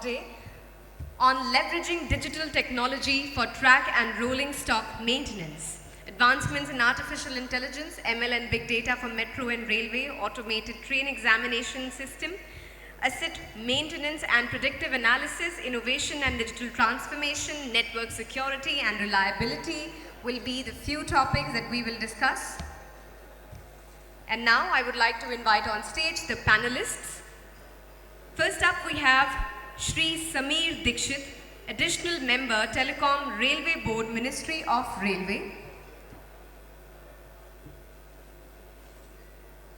today on leveraging digital technology for track and rolling stock maintenance. Advancements in artificial intelligence, ML and big data for metro and railway, automated train examination system, asset maintenance and predictive analysis, innovation and digital transformation, network security and reliability will be the few topics that we will discuss. And now I would like to invite on stage the panelists. First up we have Shri Sameer Dikshit, Additional Member, Telecom Railway Board, Ministry of Railway.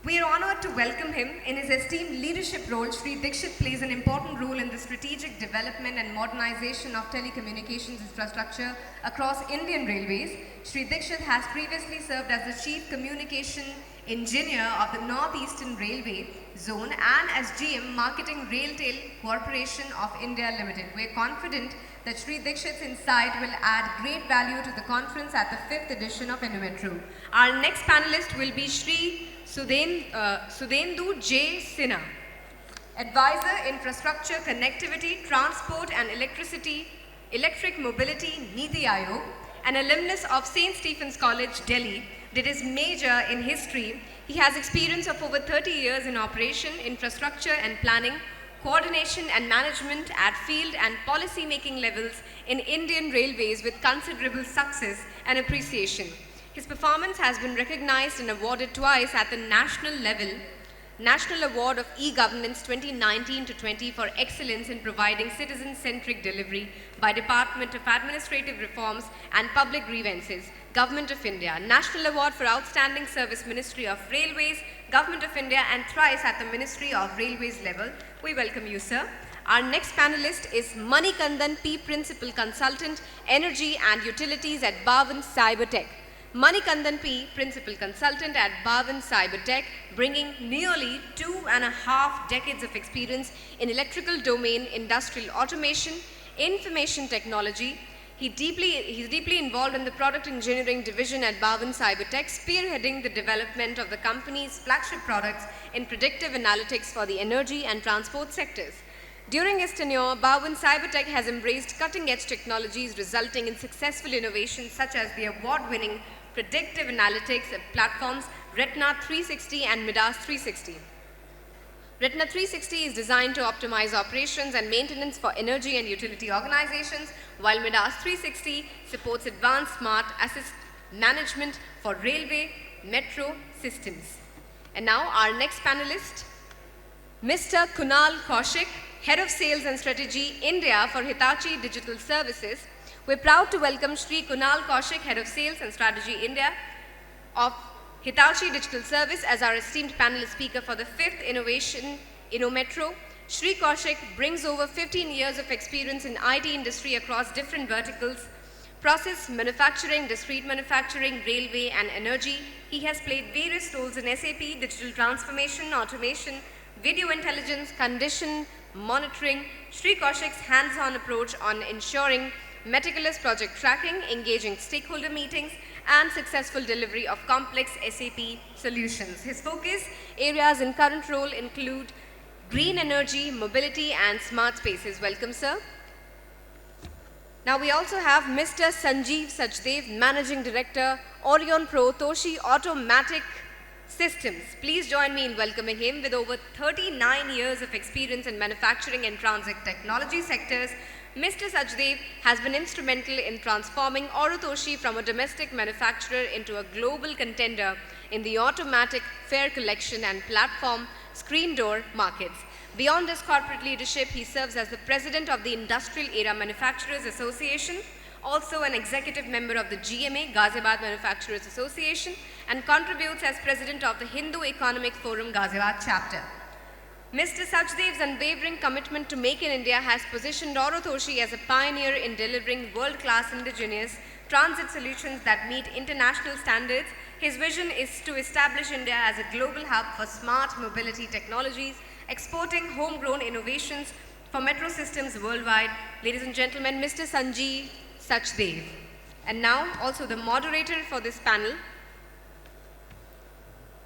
We are honored to welcome him. In his esteemed leadership role, Shri Dikshit plays an important role in the strategic development and modernization of telecommunications infrastructure across Indian Railways. Shri Dikshit has previously served as the Chief Communication Engineer of the Northeastern Railway Zone and as GM Marketing Railtail Corporation of India Limited. We are confident that Shri Dikshit's insight will add great value to the conference at the 5th edition of InnoMetro. Our next panelist will be Shri Sudhendu J. Sinha, Advisor Infrastructure, Connectivity, Transport and Electric Mobility, Niti Aayog, an alumnus of St. Stephen's College, Delhi, did his major in history. He has experience of over 30 years in operation, infrastructure and planning, coordination and management at field and policy-making levels in Indian Railways with considerable success and appreciation. His performance has been recognized and awarded twice at the national level, National Award of E-Governance 2019-20 for excellence in providing citizen-centric delivery by Department of Administrative Reforms and Public Grievances, Government of India, National Award for Outstanding Service, Ministry of Railways, Government of India, and thrice at the Ministry of Railways level. We welcome you, sir. Our next panelist is Manikandan P. Principal Consultant, Energy and Utilities at Bahwan CyberTek. Manikandan P, Principal Consultant at Bahwan CyberTek, bringing nearly 2.5 decades of experience in electrical domain, industrial automation, information technology. He's deeply involved in the product engineering division at Bahwan CyberTek, spearheading the development of the company's flagship products in predictive analytics for the energy and transport sectors. During his tenure, Bahwan CyberTek has embraced cutting-edge technologies resulting in successful innovations such as the award-winning predictive analytics platforms Retina 360 and Midas 360. Retina 360 is designed to optimize operations and maintenance for energy and utility organizations, while Midas 360 supports advanced smart asset management for railway, metro systems. And now our next panelist, Mr. Kunal Kaushik, Head of Sales and Strategy, India for Hitachi Digital Services. We're proud to welcome Shri Kunal Kaushik, Head of Sales and Strategy, India of Hitachi Digital Service as our esteemed panel speaker for the 5th Innovation InnoMetro. Shri Kaushik brings over 15 years of experience in IT industry across different verticals, process manufacturing, discrete manufacturing, railway and energy. He has played various roles in SAP, digital transformation, automation, video intelligence, condition monitoring. Shri Kaushik's hands-on approach on ensuring meticulous project tracking, engaging stakeholder meetings, and successful delivery of complex SAP solutions. His focus areas in current role include green energy, mobility, and smart spaces. Welcome, sir. Now we also have Mr. Sanjeev Sachdev, Managing Director, Aurotoshi Automatic Systems. Please join me in welcoming him. With over 39 years of experience in manufacturing and transit technology sectors, Mr. Sachdev has been instrumental in transforming Aurotoshi from a domestic manufacturer into a global contender in the automatic fare collection and platform screen door markets. Beyond his corporate leadership, he serves as the president of the Industrial Era Manufacturers Association, also an executive member of the GMA, Ghaziabad Manufacturers Association, and contributes as president of the Hindu Economic Forum Ghaziabad chapter. Mr. Sachdev's unwavering commitment to Make in India has positioned Aurotoshi as a pioneer in delivering world-class indigenous transit solutions that meet international standards. His vision is to establish India as a global hub for smart mobility technologies, exporting homegrown innovations for metro systems worldwide. Ladies and gentlemen, Mr. Sanjeev Sachdev. And now also the moderator for this panel,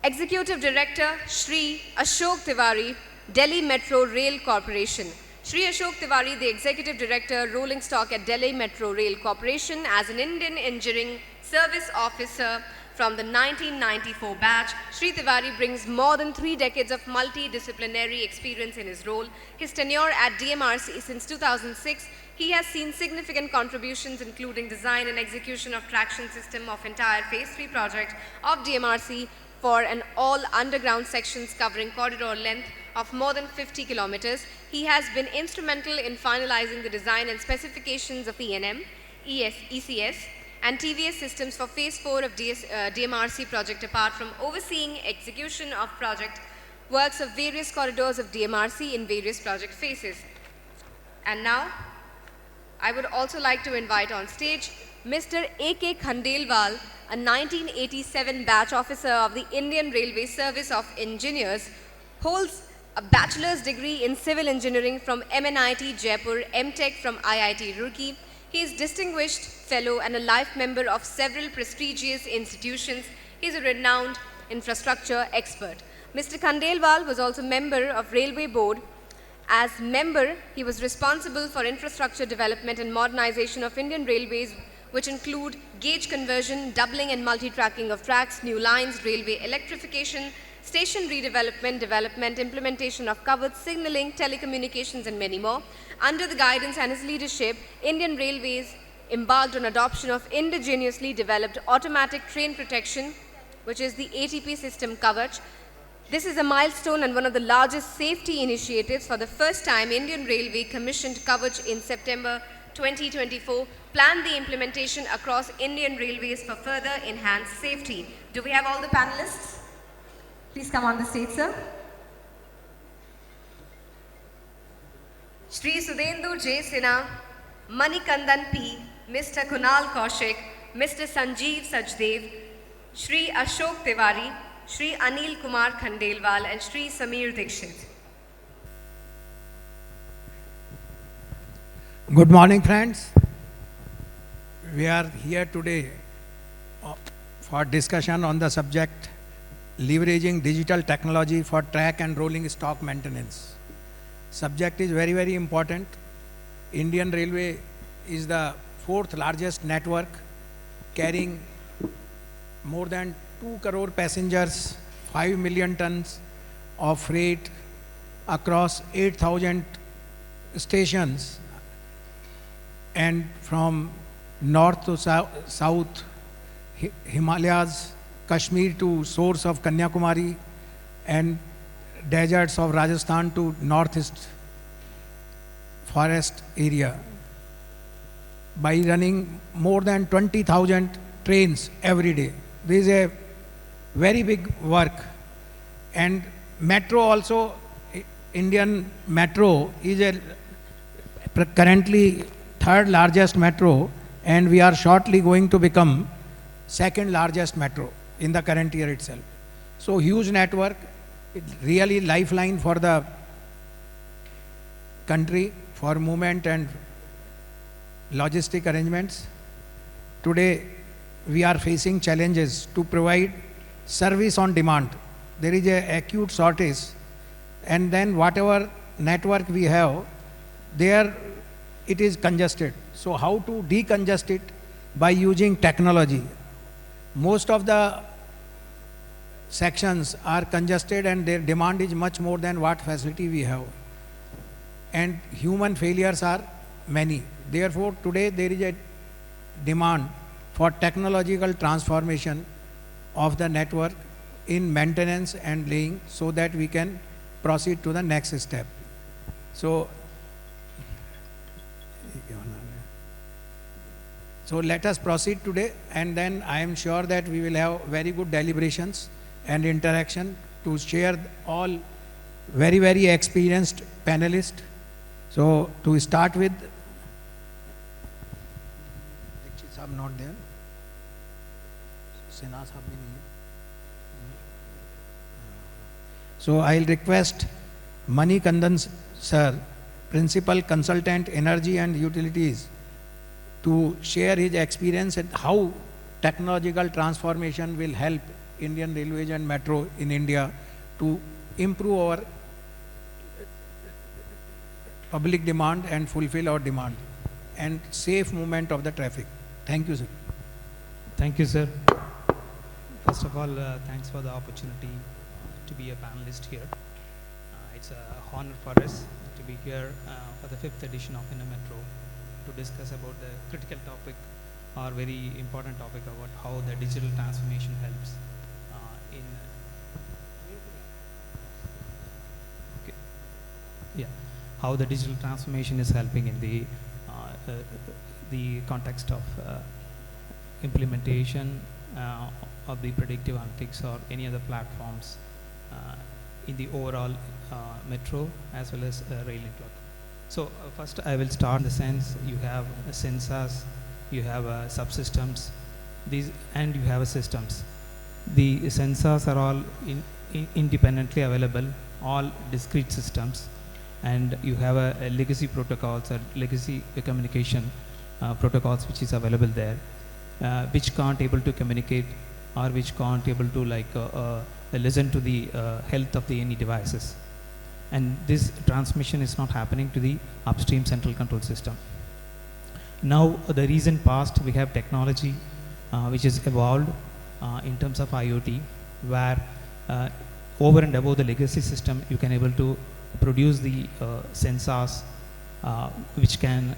Executive Director Shri Ashok Tewari, Delhi Metro Rail Corporation. Shri Ashok Tewari, the Executive Director, Rolling Stock at Delhi Metro Rail Corporation, as an Indian Engineering Service Officer from the 1994 batch. Shri Tewari brings more than 3 decades of multidisciplinary experience in his role. His tenure at DMRC since 2006, he has seen significant contributions including design and execution of traction system of entire Phase 3 project of DMRC for an all underground sections covering corridor length of more than 50 kilometers. He has been instrumental in finalizing the design and specifications of ENM, ECS, and TVS systems for Phase 4 of DMRC project, apart from overseeing execution of project works of various corridors of DMRC in various project phases. And now, I would also like to invite on stage Mr. A.K. Khandelwal, a 1987 batch officer of the Indian Railway Service of Engineers, holds a bachelor's degree in civil engineering from MNIT Jaipur, MTech from IIT Roorkee. He is distinguished fellow and a life member of several prestigious institutions. He is a renowned infrastructure expert. Mr. Khandelwal was also member of Railway Board. As member, he was responsible for infrastructure development and modernization of Indian railways, which include gauge conversion, doubling and multi-tracking of tracks, new lines, railway electrification, station redevelopment, development, implementation of covered signaling, telecommunications, and many more. Under the guidance and his leadership, Indian Railways embarked on adoption of indigenously developed automatic train protection, which is the ATP system Kavach. This is a milestone and one of the largest safety initiatives. For the first time, Indian Railway commissioned Kavach in September 2024, planned the implementation across Indian Railways for further enhanced safety. Do we have all the panelists? Please come on the stage, sir. Shri Sudhendu J. Sinha, Manikandan P., Mr. Kunal Kaushik, Mr. Sanjeev Sachdev, Shri Ashok Tewari, Shri Anil Kumar Khandelwal, and Shri Samir Dikshit. Good morning, friends. We are here today for discussion on the subject leveraging digital technology for track and rolling stock maintenance. Subject is very, very important. Indian Railway is the 4th largest network, carrying more than 2 crore passengers, 5 million tons of freight across 8,000 stations, and from north to south, Himalayas, Kashmir to source of Kanyakumari, and deserts of Rajasthan to northeast forest area, by running more than 20,000 trains every day. This is a very big work. And metro also, Indian metro is a currently 3rd largest metro, and we are shortly going to become 2nd largest metro in the current year itself. So huge network, really lifeline for the country for movement and logistic arrangements. Today we are facing challenges to provide service on demand. There is an acute shortage, and then whatever network we have, there it is congested. So how to decongest it? By using technology. Most of the sections are congested and their demand is much more than what facility we have. And human failures are many. Therefore, today there is a demand for technological transformation of the network in maintenance and laying, so that we can proceed to the next step. So let us proceed today, and then I am sure that we will have very good deliberations and interaction to share all very, very experienced panelists. So to start with, Dikshit sahab not there, Sinha sahab bhi nahi hai. So I'll request Manikandan sir, Principal Consultant Energy and Utilities, to share his experience and how technological transformation will help Indian Railways and Metro in India to improve our public demand and fulfill our demand and safe movement of the traffic. Thank you, sir. Thank you, sir. First of all, thanks for the opportunity to be a panelist here. It's an honor for us to be here for the 5th edition of Inner Metro to discuss about the critical topic or very important topic about how the digital transformation helps in how the digital transformation is helping in the context of implementation of the predictive analytics or any other platforms in the overall metro as well as rail network. So first I will start in the sense you have sensors, you have subsystems, and you have systems. The sensors are all independently available, all discrete systems, and you have a legacy protocols or legacy communication protocols which is available there, which can't able to communicate or which can't able to listen to the health of the any devices. And this transmission is not happening to the upstream central control system. Now the recent past we have technology which is evolved in terms of IoT, where over and above the legacy system you can able to produce the sensors which can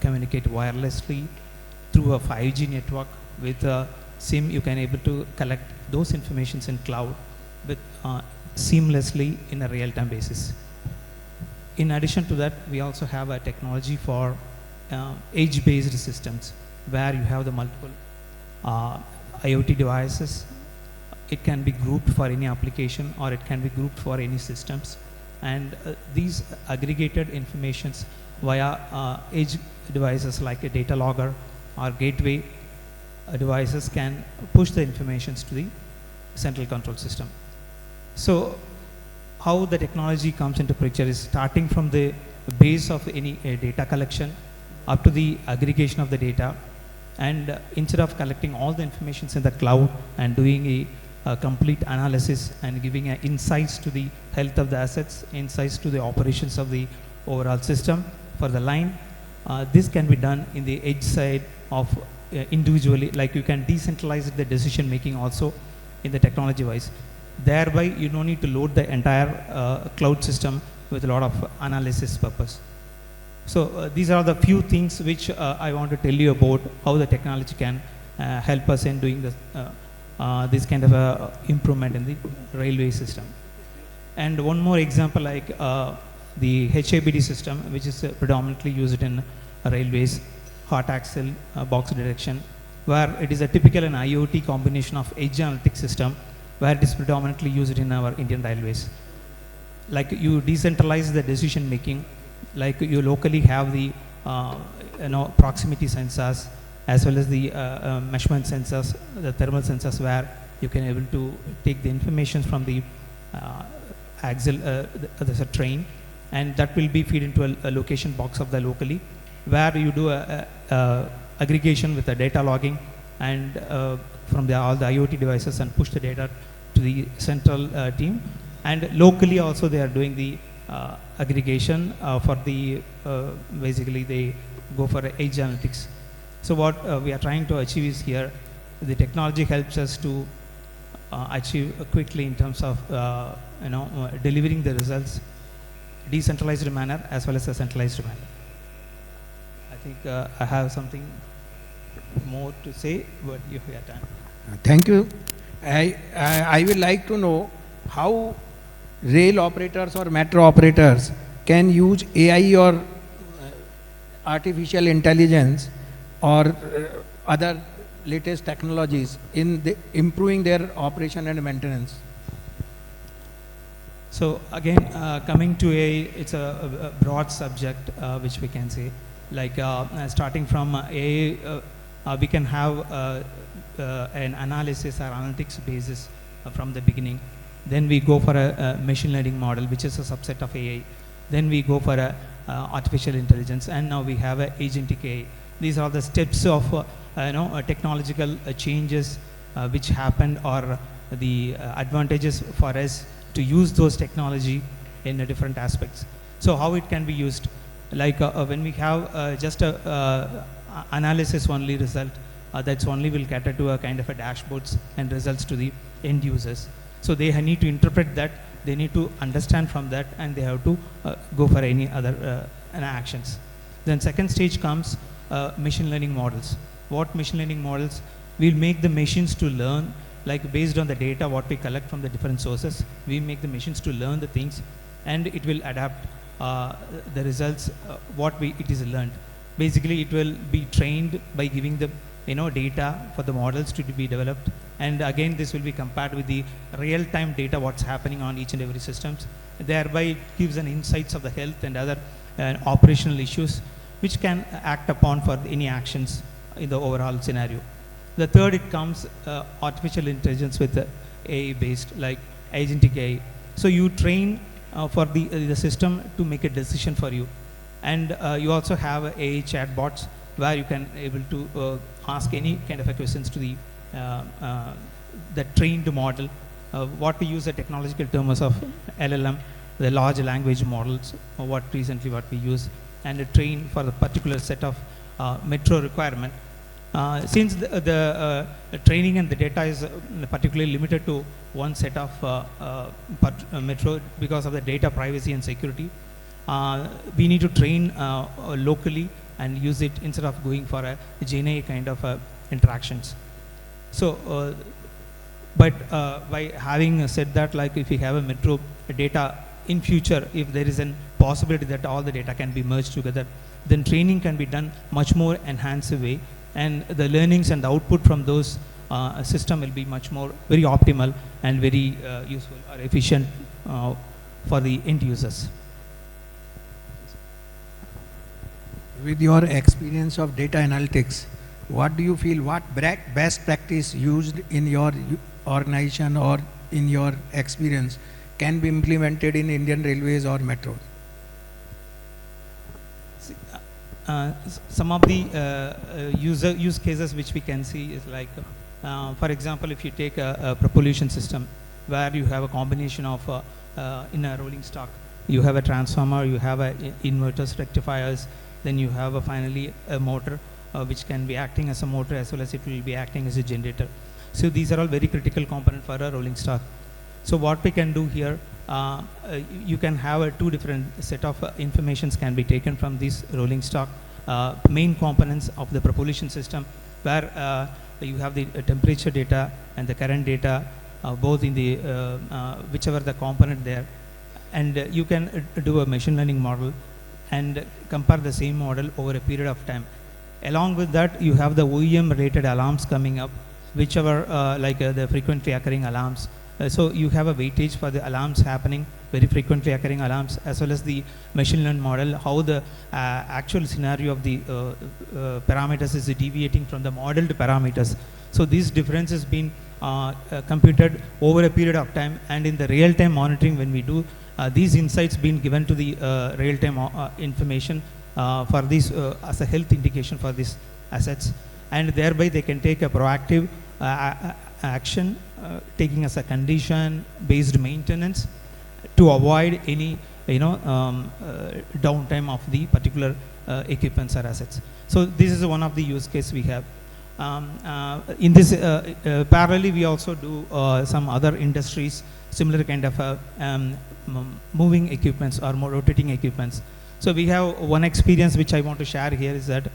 communicate wirelessly through a 5G network. With a SIM you can able to collect those informations in cloud with seamlessly in a real-time basis. In addition to that, we also have a technology for edge-based systems where you have the multiple IoT devices. It can be grouped for any application or it can be grouped for any systems, and these aggregated informations via edge devices like a data logger or gateway devices can push the informations to the central control system. So how the technology comes into picture is starting from the base of any data collection up to the aggregation of the data, and instead of collecting all the information in the cloud and doing a complete analysis and giving insights to the health of the assets, insights to the operations of the overall system for the line, this can be done in the edge side of individually, like you can decentralize the decision making also in the technology wise. Thereby you don't need to load the entire cloud system with a lot of analysis purpose. So these are the few things which I want to tell you about how the technology can help us in doing this kind of improvement in the railway system. And one more example, like the HABD system, which is predominantly used in railways, hot axle box detection, where it is a typical and IoT combination of edge analytics system, where it is predominantly used in our Indian railways. Like you decentralize the decision making, like you locally have the proximity sensors as well as the measurement sensors, the thermal sensors, where you can able to take the information from the axle, there's a train, and that will be feed into a location box of the locally, where you do a aggregation with the data logging and from all the IoT devices and push the data to the central team. And locally also they are doing the aggregation for the basically they go for edge analytics. So what we are trying to achieve is here, the technology helps us to achieve quickly in terms of delivering the results decentralized manner as well as a centralized manner. I think I have something more to say, but you have time. Thank you. I will like to know how rail operators or metro operators can use AI or artificial intelligence or other latest technologies in improving their operation and maintenance. So again, coming to AI, it's a broad subject which we can say, like starting from AI, we can have an analysis or analytics basis from the beginning. Then we go for a machine learning model, which is a subset of AI. Then we go for a artificial intelligence, and now we have a agentic AI. These are the steps of technological changes which happened, or the advantages for us to use those technology in different aspects. So how it can be used? Like when we have just a analysis only result, that's only will cater to a kind of a dashboards and results to the end users. So they need to interpret that, they need to understand from that, and they have to go for any other actions. Then second stage comes machine learning models. What machine learning models? We'll make the machines to learn, like based on the data what we collect from the different sources, we make the machines to learn the things, and it will adapt the results what it is learned. Basically it will be trained by giving the data for the models to be developed, and again this will be compared with the real-time data what's happening on each and every systems. Thereby it gives an insights of the health and other operational issues which can act upon for any actions in the overall scenario. The third, it comes artificial intelligence with AI based, like agentic AI. So you train for the system to make a decision for you, and you also have AI chatbots where you can able to ask any kind of questions to the trained model. What we use the technological terms of LLM, the large language models, what we use, and train for the particular set of metro requirement. Since the training and the data is particularly limited to one set of metro because of the data privacy and security, we need to train locally and use it instead of going for a GNA kind of interactions. So, but by having said that, like if we have a metro data in future, if there is a possibility that all the data can be merged together, then training can be done much more enhanced way, and the learnings and the output from those system will be much more very optimal and very useful or efficient for the end users. With your experience of data analytics, what do you feel, what best practice used in your organization or in your experience can be implemented in Indian Railways or metros? Some of the use cases which we can see is like, for example, if you take a propulsion system where you have a combination of in a rolling stock, you have a transformer, you have inverters, rectifiers, then you have finally a motor which can be acting as a motor as well as it will be acting as a generator. So these are all very critical components for a rolling stock. So what we can do here, you can have two different set of informations can be taken from this rolling stock main components of the propulsion system, where you have the temperature data and the current data both in the whichever the component there, and you can do a machine learning model and compare the same model over a period of time. Along with that, you have the OEM related alarms coming up, whichever like the frequently occurring alarms. So you have a weightage for the alarms happening, very frequently occurring alarms, as well as the machine learning model, how the actual scenario of the parameters is deviating from the modeled parameters. So this difference has been computed over a period of time, and in the real-time monitoring when we do, these insights being given to the real-time information for this as a health indication for these assets, and thereby they can take a proactive action, taking as a condition based maintenance to avoid any downtime of the particular equipments or assets. So this is one of the use case we have. In this parallelly, we also do some other industries similar kind of moving equipments or more rotating equipments. So we have one experience which I want to share here is that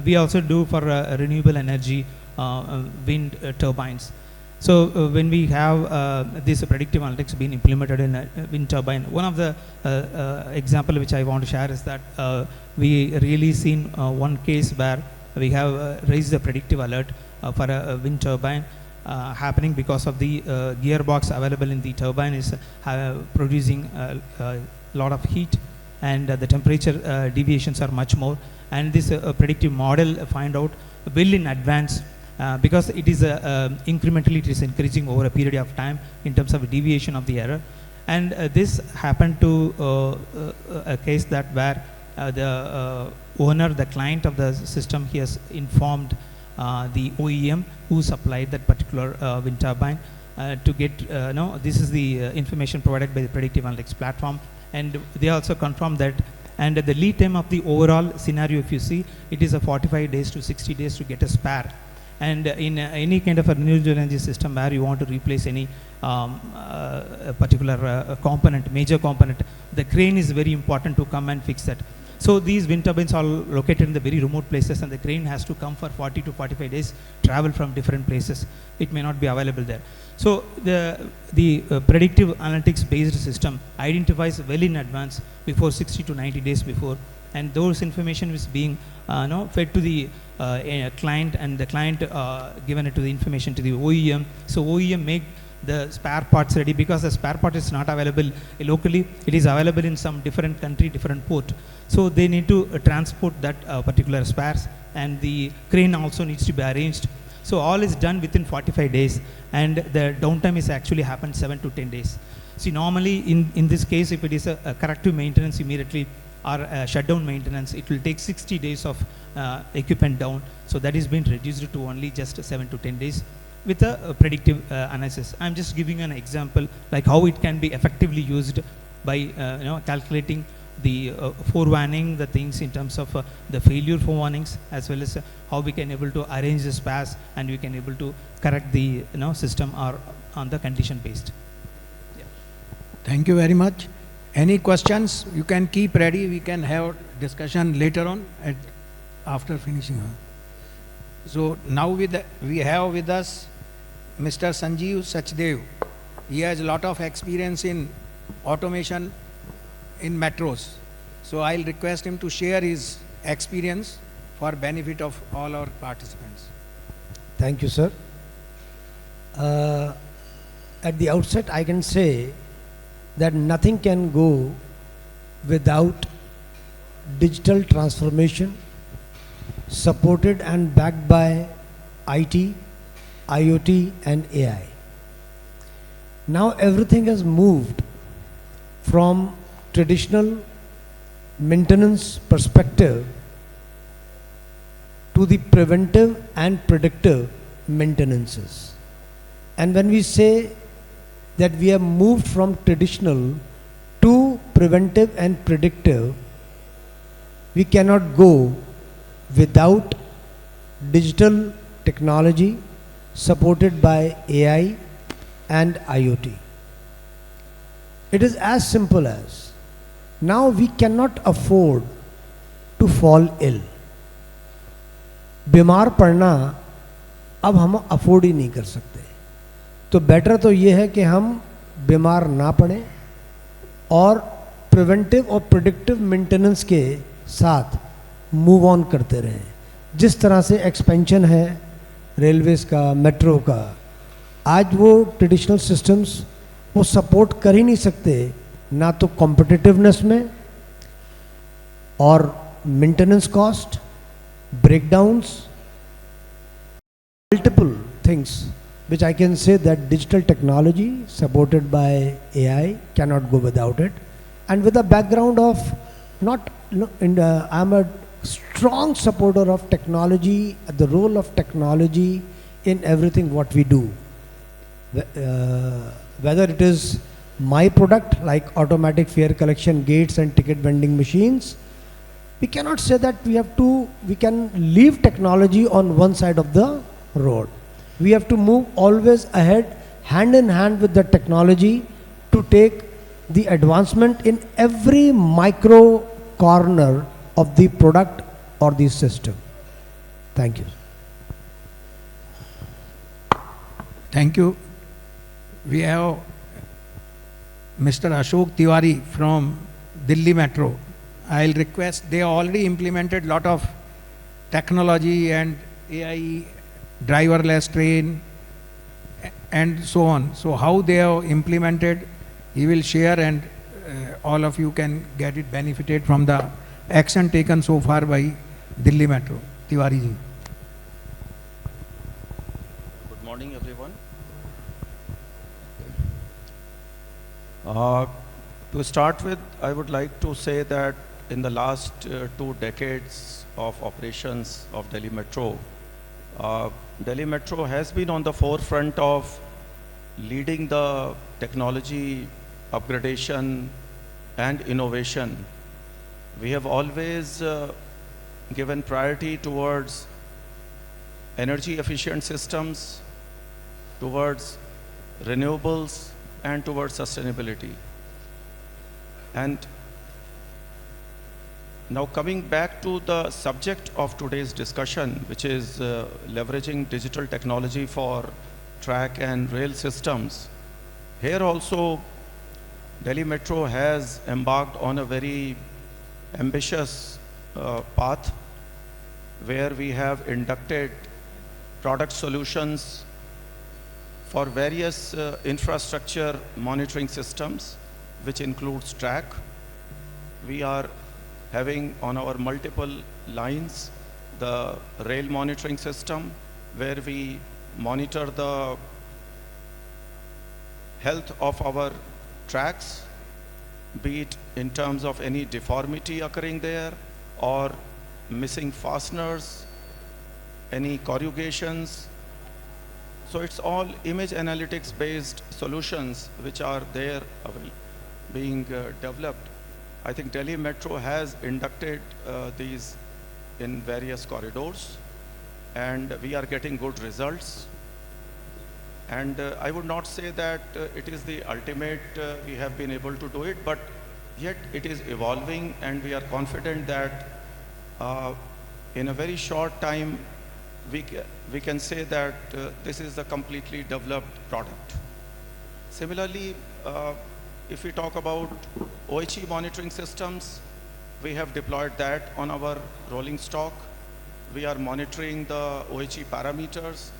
we also do for renewable energy wind turbines. So when we have this predictive analytics being implemented in a wind turbine, one of the example which I want to share is that we really seen one case where we have raised the predictive alert for a wind turbine happening because of the gearbox available in the turbine is producing a lot of heat, and the temperature deviations are much more, and this predictive model find out well in advance because it is incrementally it is increasing over a period of time in terms of deviation of the error. And this happened to a case that where the owner, the client of the system, he has informed the OEM who supplied that particular wind turbine to get this is the information provided by the predictive analytics platform, and they also confirm that And the lead time of the overall scenario, if you see, it is a 45 days to 60 days to get a spare. And in any kind of a renewable energy system where you want to replace any a particular component, major component, the crane is very important to come and fix that. So these wind turbines are located in the very remote places, and the crane has to come for 40 to 45 days, travel from different places. It may not be available there. So the predictive analytics based system identifies well in advance, before 60 to 90 days before, and those information is being fed to the client, and the client given it to the information to the OEM. So OEM make the spare parts ready, because the spare part is not available locally, it is available in some different country, different port. So they need to transport that particular spares, and the crane also needs to be arranged. So all is done within 45 days, and the downtime is actually happened 7 to 10 days. See, normally in this case, if it is a corrective maintenance immediately, or shutdown maintenance, it will take 60 days of equipment down. So that is being reduced to only just 7 to 10 days with a predictive analysis. I'm just giving an example like how it can be effectively used by calculating the forewarning, the things in terms of the failure forewarnings, as well as how we can able to arrange the spares, and we can able to correct the system or on the condition based. Yeah. Thank you very much. Any questions? You can keep ready. We can have discussion later on after finishing. So now we have with us Mr. Sanjeev Sachdev. He has a lot of experience in automation in metros. So I'll request him to share his experience for benefit of all our participants. Thank you, sir. At the outset, I can say that nothing can go without digital transformation supported and backed by IT, IoT and AI. Now everything has moved from traditional maintenance perspective to the preventive and predictive maintenances. And when we say that we have moved from traditional to preventive and predictive, we cannot go without digital technology supported by AI and IoT. It is as simple as, now we cannot afford to fall ill. बीमार पड़ना अब हम afford ही नहीं कर सकते, तो better तो ये है कि हम बीमार ना पड़ें और प्रिवेंटिव और प्रेडिक्टिव मेंटेनेंस के साथ मूव ऑन करते रहें. जिस तरह से एक्सपेंशन है रेलवेज़ का, मेट्रो का, आज वो ट्रेडिशनल सिस्टम्स वो सपोर्ट कर ही नहीं सकते, ना तो कॉम्पिटिटिवनेस में और maintenance cost, breakdowns, multiple things which I can say that digital technology supported by AI cannot go without it. And with a background of I'm a strong supporter of technology, the role of technology in everything what we do. Whether it is my product like automatic fare collection gates and ticket vending machines, we cannot say that we can leave technology on one side of the road. We have to move always ahead, hand in hand with the technology, to take the advancement in every micro corner of the product or the system. Thank you. Thank you. We have Mr. Ashok Tewari from Delhi Metro. I'll request, they already implemented lot of technology and AI, driverless train and so on. So how they have implemented, he will share, and all of you can get it benefited from the action taken so far by Delhi Metro. Tewari ji. Good morning, everyone. To start with, I would like to say that in the last 2 decades of operations of Delhi Metro, Delhi Metro has been on the forefront of leading the technology upgradation and innovation We have always given priority towards energy efficient systems, towards renewables, and towards sustainability. And now coming back to the subject of today's discussion, which is leveraging digital technology for track and rail systems. Here also, Delhi Metro has embarked on a very ambitious path where we have inducted product solutions for various infrastructure monitoring systems, which includes track. We are having on our multiple lines the rail monitoring system, where we monitor the health of our tracks, be it in terms of any deformity occurring there or missing fasteners, any corrugations. So it's all image analytics based solutions which are there being developed. I think Delhi Metro has inducted these in various corridors, and we are getting good results. And I would not say that it is the ultimate, we have been able to do it, but yet it is evolving, and we are confident that in a very short time, we can say that this is a completely developed product. Similarly, if we talk about OHE monitoring systems, we have deployed that on our rolling stock. We are monitoring the OHE parameters,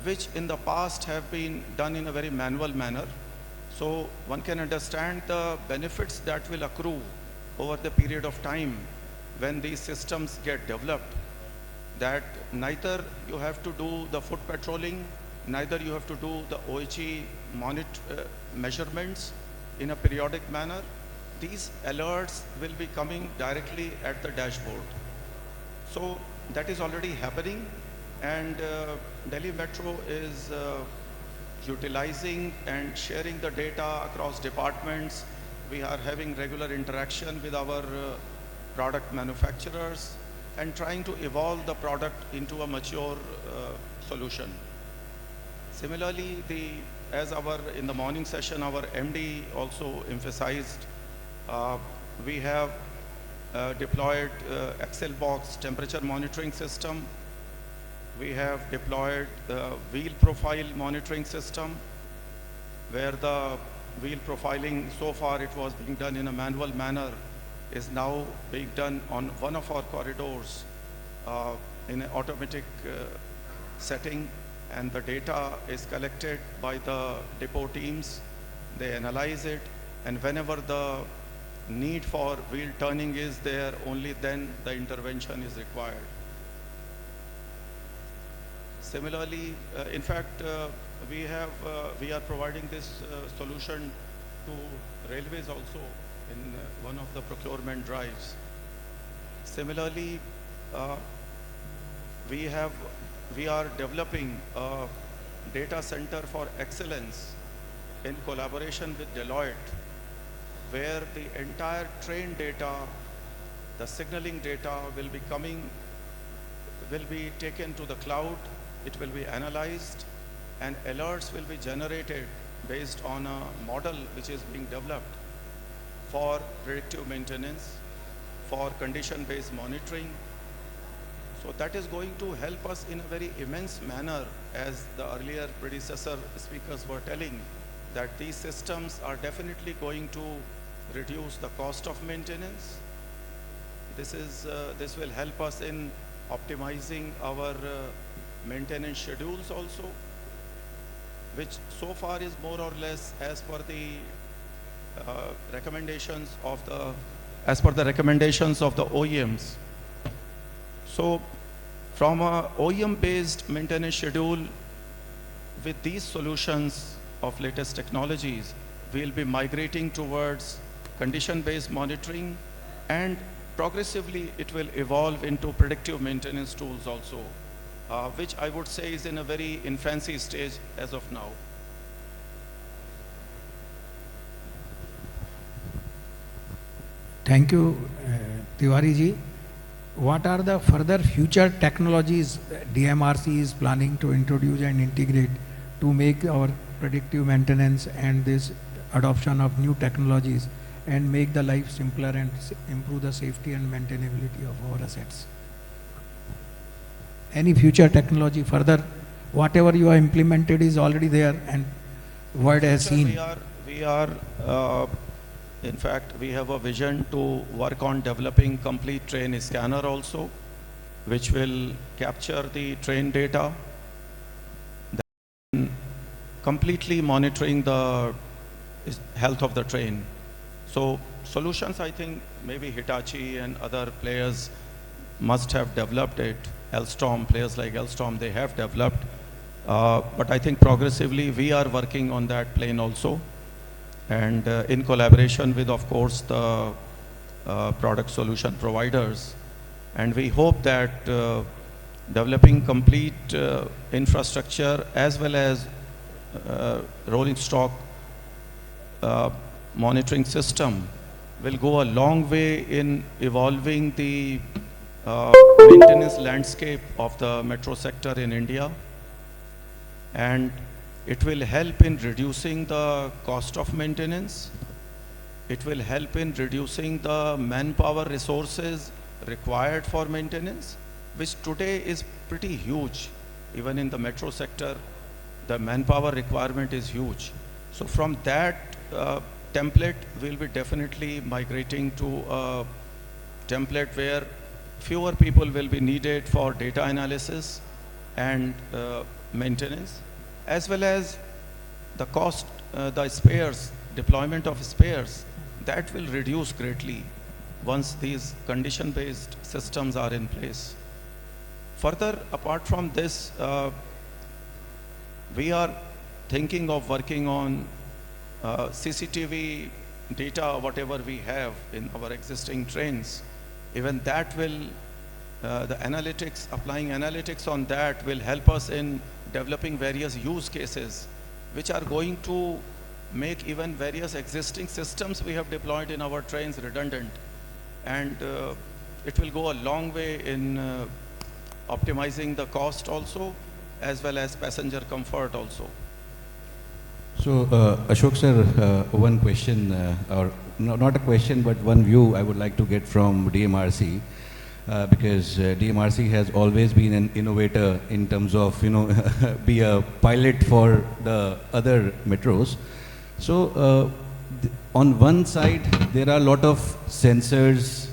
which in the past have been done in a very manual manner. So one can understand the benefits that will accrue over the period of time when these systems get developed, that neither you have to do the foot patrolling, neither you have to do the OHE measurements in a periodic manner. These alerts will be coming directly at the dashboard. So that is already happening, and Delhi Metro is utilizing and sharing the data across departments. We are having regular interaction with our product manufacturers and trying to evolve the product into a mature solution. Similarly, in the morning session, our MD also emphasized, we have deployed Excel box temperature monitoring system. We have deployed the wheel profile monitoring system, where the wheel profiling, so far it was being done in a manual manner, is now being done on one of our corridors in an automatic setting, and the data is collected by the depot teams. They analyze it, and whenever the need for wheel turning is there, only then the intervention is required. Similarly, in fact, we are providing this solution to railways also in one of the procurement drives. Similarly, we are developing a data center for excellence in collaboration with Deloitte, where the entire train data, the signaling data will be taken to the cloud. It will be analyzed, and alerts will be generated based on a model which is being developed for predictive maintenance, for condition-based monitoring. So that is going to help us in a very immense manner, as the earlier predecessor speakers were telling, that these systems are definitely going to reduce the cost of maintenance. This will help us in optimizing our maintenance schedules also, which so far is more or less as per the recommendations of the OEMs. So from a OEM-based maintenance schedule, with these solutions of latest technologies, we'll be migrating towards condition-based monitoring, and progressively it will evolve into predictive maintenance tools also, which I would say is in a very infancy stage as of now. Thank you, Tewari ji, what are the further future technologies DMRC is planning to introduce and integrate to make our predictive maintenance and this adoption of new technologies and make the life simpler and improve the safety and maintainability of our assets? Any future technology further, whatever you have implemented is already there and world has Sir, seen. In fact, we have a vision to work on developing complete train scanner also, which will capture the train data, then completely monitoring the health of the train. So solutions, I think maybe Hitachi and other players must have developed it. Alstom, players like Alstom, they have developed. But I think progressively we are working on that plane also. And in collaboration with, of course, the product solution providers. And we hope that developing complete infrastructure as well as rolling stock monitoring system will go a long way in evolving the maintenance landscape of the metro sector in India. And it will help in reducing the cost of maintenance. It will help in reducing the manpower resources required for maintenance, which today is pretty huge. Even in the metro sector, the manpower requirement is huge. So from that template, we'll be definitely migrating to a template where fewer people will be needed for data analysis and maintenance, as well as the cost, the spares, deployment of spares, that will reduce greatly once these condition-based systems are in place. Further, apart from this, we are thinking of working on CCTV data, whatever we have in our existing trains. Even that will, the analytics, applying analytics on that will help us in developing various use cases, which are going to make even various existing systems we have deployed in our trains redundant. And it will go a long way in optimizing the cost also, as well as passenger comfort also. So, Ashok sir, one question, or not a question, but one view I would like to get from DMRC. Because DMRC has always been an innovator in terms of, be a pilot for the other metros. So on one side, there are a lot of sensors,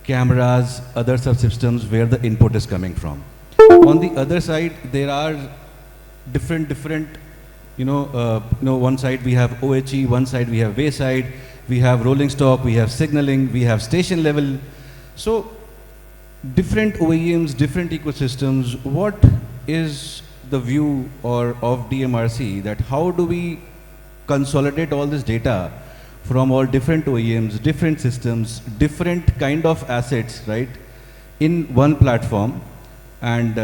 cameras, other subsystems where the input is coming from. On the other side, there are different, one side we have OHE, one side we have wayside, we have rolling stock, we have signaling, we have station level. So different OEMs, different ecosystems, what is the view of DMRC that how do we consolidate all this data from all different OEMs, different systems, different kind of assets, right, in one platform? And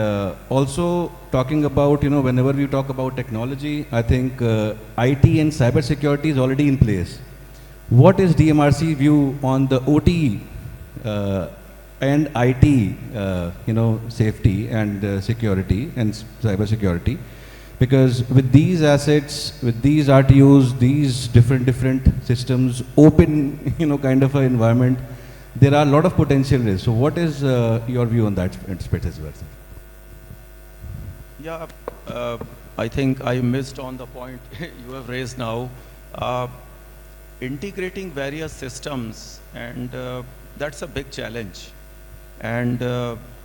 also talking about, whenever we talk about technology, I think IT and cybersecurity is already in place. What is DMRC view on the OT and IT, safety and security and cyber security? Because with these assets, with these RTUs, these different systems, open, kind of an environment, there are a lot of potential risks. So what is your view on that aspect as well, sir? Yeah, I think I missed on the point you have raised now. Integrating various systems, and that's a big challenge. And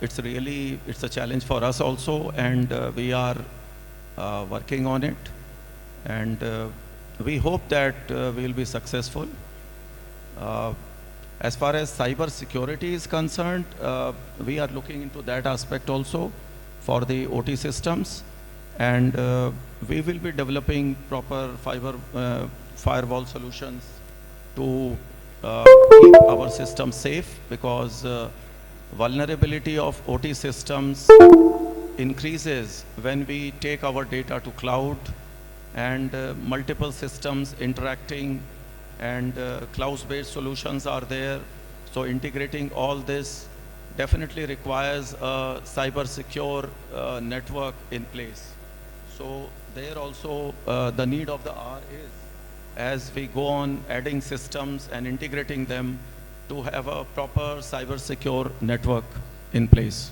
it's a challenge for us also, and we are working on it. And we hope that we will be successful. As far as cyber security is concerned, we are looking into that aspect also for the OT systems. And we will be developing proper firewall solutions to keep our system safe, because vulnerability of OT systems increases when we take our data to cloud, and multiple systems interacting, and cloud-based solutions are there. So integrating all this definitely requires a cyber secure network in place. So there also the need of the hour is, as we go on adding systems and integrating them, to have a proper cyber secure network in place.